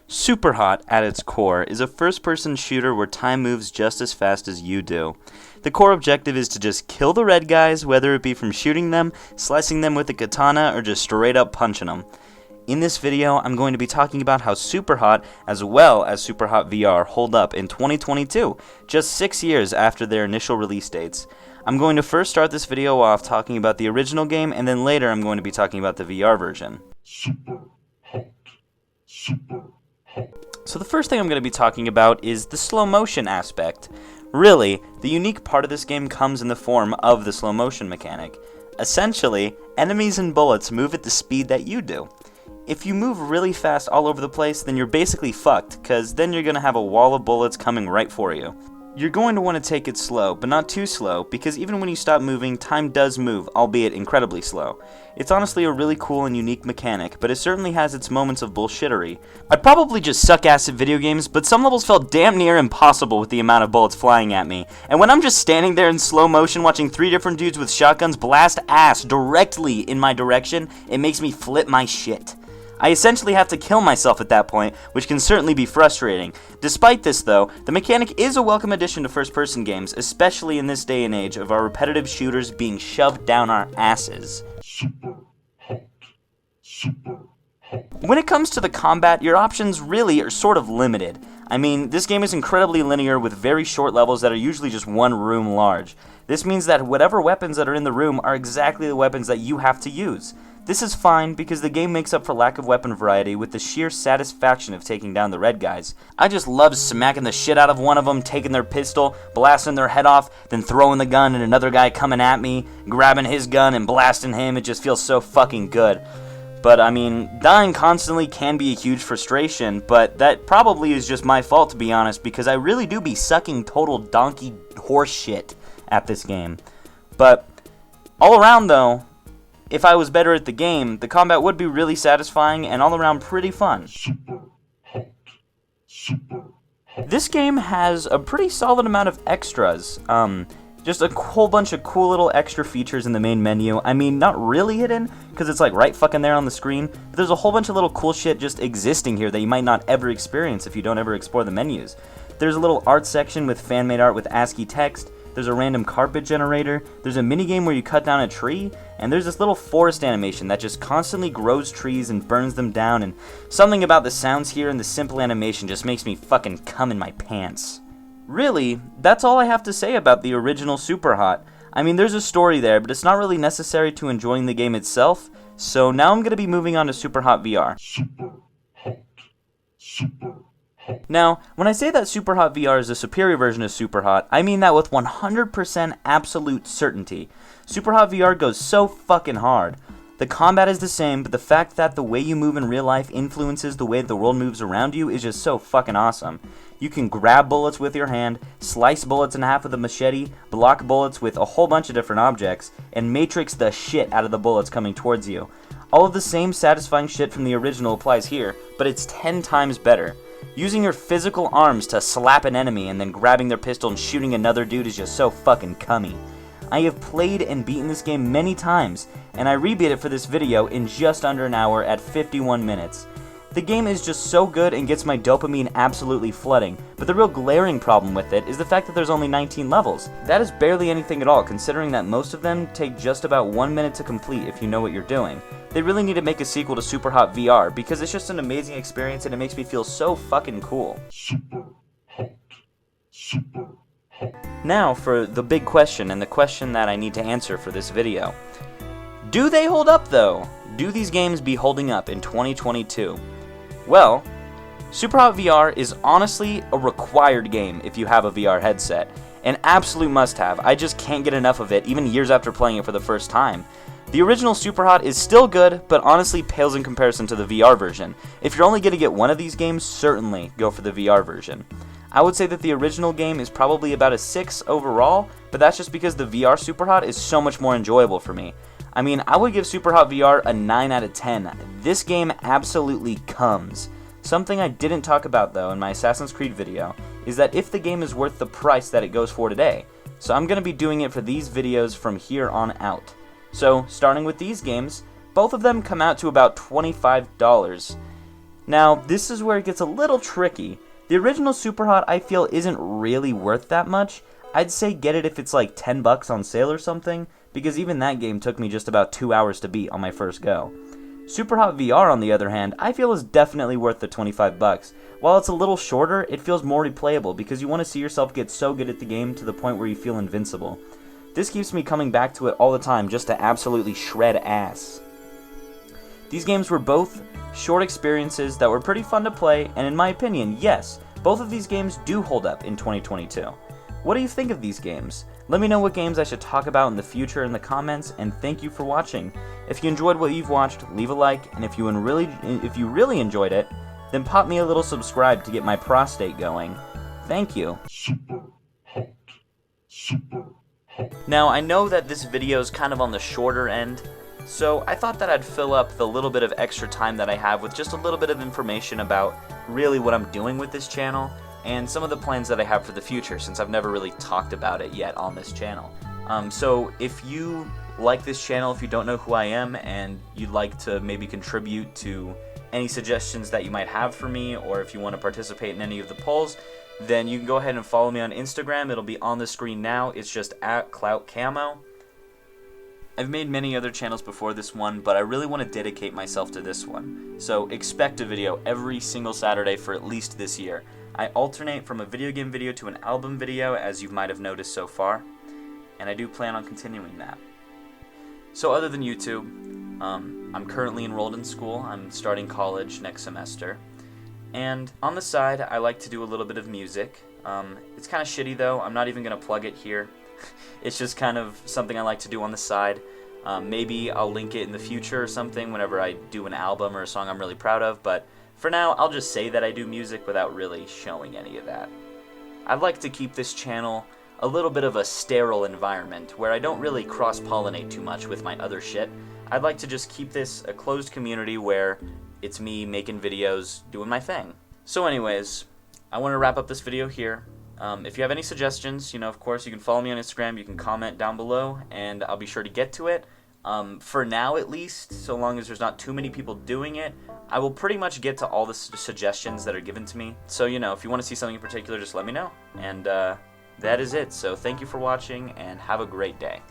SUPERHOT, at its core, is a first-person shooter where time moves just as fast as you do. The core objective is to just kill the red guys, whether it be from shooting them, slicing them with a katana, or just straight up punching them. In this video, I'm going to be talking about how SUPERHOT, as well as SUPERHOT VR, hold up in 2022, just 6 years after their initial release dates. I'm going to first start this video off talking about the original game, and then later I'm going to be talking about the VR version. So the first thing I'm going to be talking about is the slow motion aspect. Really, the unique part of this game comes in the form of the slow motion mechanic. Essentially, enemies and bullets move at the speed that you do. If you move really fast all over the place, then you're basically fucked, because then you're going to have a wall of bullets coming right for you. You're going to want to take it slow, but not too slow, because even when you stop moving, time does move, albeit incredibly slow. It's honestly a really cool and unique mechanic, but it certainly has its moments of bullshittery. I'd probably just suck ass at video games, but some levels felt damn near impossible with the amount of bullets flying at me. And when I'm just standing there in slow motion watching 3 different dudes with shotguns blast ass directly in my direction, it makes me flip my shit. I essentially have to kill myself at that point, which can certainly be frustrating. Despite this though, the mechanic is a welcome addition to first-person games, especially in this day and age of our repetitive shooters being shoved down our asses. When it comes to the combat, your options really are sort of limited. I mean, this game is incredibly linear with very short levels that are usually just one room large. This means that whatever weapons that are in the room are exactly the weapons that you have to use. This is fine because the game makes up for lack of weapon variety with the sheer satisfaction of taking down the red guys. I just love smacking the shit out of one of them, taking their pistol, blasting their head off, then throwing the gun at another guy coming at me, grabbing his gun and blasting him. It just feels so fucking good. But I mean, dying constantly can be a huge frustration, but that probably is just my fault to be honest, because I really do be sucking total donkey horse shit at this game. But all around though, if I was better at the game, the combat would be really satisfying and all around pretty fun. This game has a pretty solid amount of extras. Just a whole bunch of cool little extra features in the main menu. I mean, not really hidden, because it's like right fucking there on the screen, but there's a whole bunch of little cool shit just existing here that you might not ever experience if you don't ever explore the menus. There's a little art section with fan-made art with ASCII text, there's a random carpet generator, there's a minigame where you cut down a tree, and there's this little forest animation that just constantly grows trees and burns them down, and something about the sounds here and the simple animation just makes me fucking cum in my pants. Really, that's all I have to say about the original SUPERHOT. I mean, there's a story there, but it's not really necessary to enjoying the game itself, so now I'm going to be moving on to SUPERHOT VR. Now, when I say that SUPERHOT VR is a superior version of SUPERHOT, I mean that with 100% absolute certainty. SUPERHOT VR goes so fucking hard. The combat is the same, but the fact that the way you move in real life influences the way the world moves around you is just so fucking awesome. You can grab bullets with your hand, slice bullets in half with a machete, block bullets with a whole bunch of different objects, and matrix the shit out of the bullets coming towards you. All of the same satisfying shit from the original applies here, but it's 10 times better. Using your physical arms to slap an enemy and then grabbing their pistol and shooting another dude is just so fucking cummy. I have played and beaten this game many times, and I rebeat it for this video in just under an hour at 51 minutes. The game is just so good and gets my dopamine absolutely flooding, but the real glaring problem with it is the fact that there's only 19 levels. That is barely anything at all, considering that most of them take just about 1 minute to complete if you know what you're doing. They really need to make a sequel to SUPERHOT VR, because it's just an amazing experience and it makes me feel so fucking cool. Now for the big question, and the question that I need to answer for this video. Do they hold up though? Do these games be holding up in 2022? Well, SUPERHOT VR is honestly a required game if you have a VR headset. An absolute must-have. I just can't get enough of it, even years after playing it for the first time. The original SUPERHOT is still good, but honestly pales in comparison to the VR version. If you're only going to get one of these games, certainly go for the VR version. I would say that the original game is probably about a 6 overall, but that's just because the VR SUPERHOT is so much more enjoyable for me. I mean, I would give SUPERHOT VR a 9 out of 10. This game absolutely comes. Something I didn't talk about though in my Assassin's Creed video is that if the game is worth the price that it goes for today. So I'm going to be doing it for these videos from here on out. So starting with these games, both of them come out to about $25. Now, this is where it gets a little tricky. The original SUPERHOT I feel isn't really worth that much. I'd say get it if it's like 10 bucks on sale or something, because even that game took me just about 2 hours to beat on my first go. SUPERHOT VR, on the other hand, I feel is definitely worth the 25 bucks. While it's a little shorter, it feels more replayable because you want to see yourself get so good at the game to the point where you feel invincible. This keeps me coming back to it all the time just to absolutely shred ass. These games were both short experiences that were pretty fun to play, and in my opinion, yes, both of these games do hold up in 2022. What do you think of these games? Let me know what games I should talk about in the future in the comments, and thank you for watching. If you enjoyed what you've watched, leave a like, and if you really enjoyed it, then pop me a little subscribe to get my prostate going. Thank you. Super hot. Super hot. Now, I know that this video is kind of on the shorter end, so I thought that I'd fill up the little bit of extra time that I have with just a little bit of information about really what I'm doing with this channel and some of the plans that I have for the future, since I've never really talked about it yet on this channel. So if you like this channel, if you don't know who I am, and you'd like to maybe contribute to any suggestions that you might have for me, or if you want to participate in any of the polls, then you can go ahead and follow me on Instagram. It'll be on the screen now. It's just @cloutcamo. I've made many other channels before this one, but I really want to dedicate myself to this one. So expect a video every single Saturday for at least this year. I alternate from a video game video to an album video, as you might have noticed so far, and I do plan on continuing that. So other than YouTube, I'm currently enrolled in school. I'm starting college next semester, and on the side I like to do a little bit of music. It's kind of shitty though. I'm not even going to plug it here. It's just kind of something I like to do on the side. Maybe I'll link it in the future or something whenever I do an album or a song I'm really proud of, but for now I'll just say that I do music without really showing any of that. I'd like to keep this channel a little bit of a sterile environment where I don't really cross-pollinate too much with my other shit. I'd like to just keep this a closed community where it's me making videos, doing my thing. So anyways, I want to wrap up this video here. If you have any suggestions, of course, you can follow me on Instagram, you can comment down below, and I'll be sure to get to it. For now, at least, so long as there's not too many people doing it, I will pretty much get to all the suggestions that are given to me. So, if you want to see something in particular, just let me know. And that is it. So thank you for watching, and have a great day.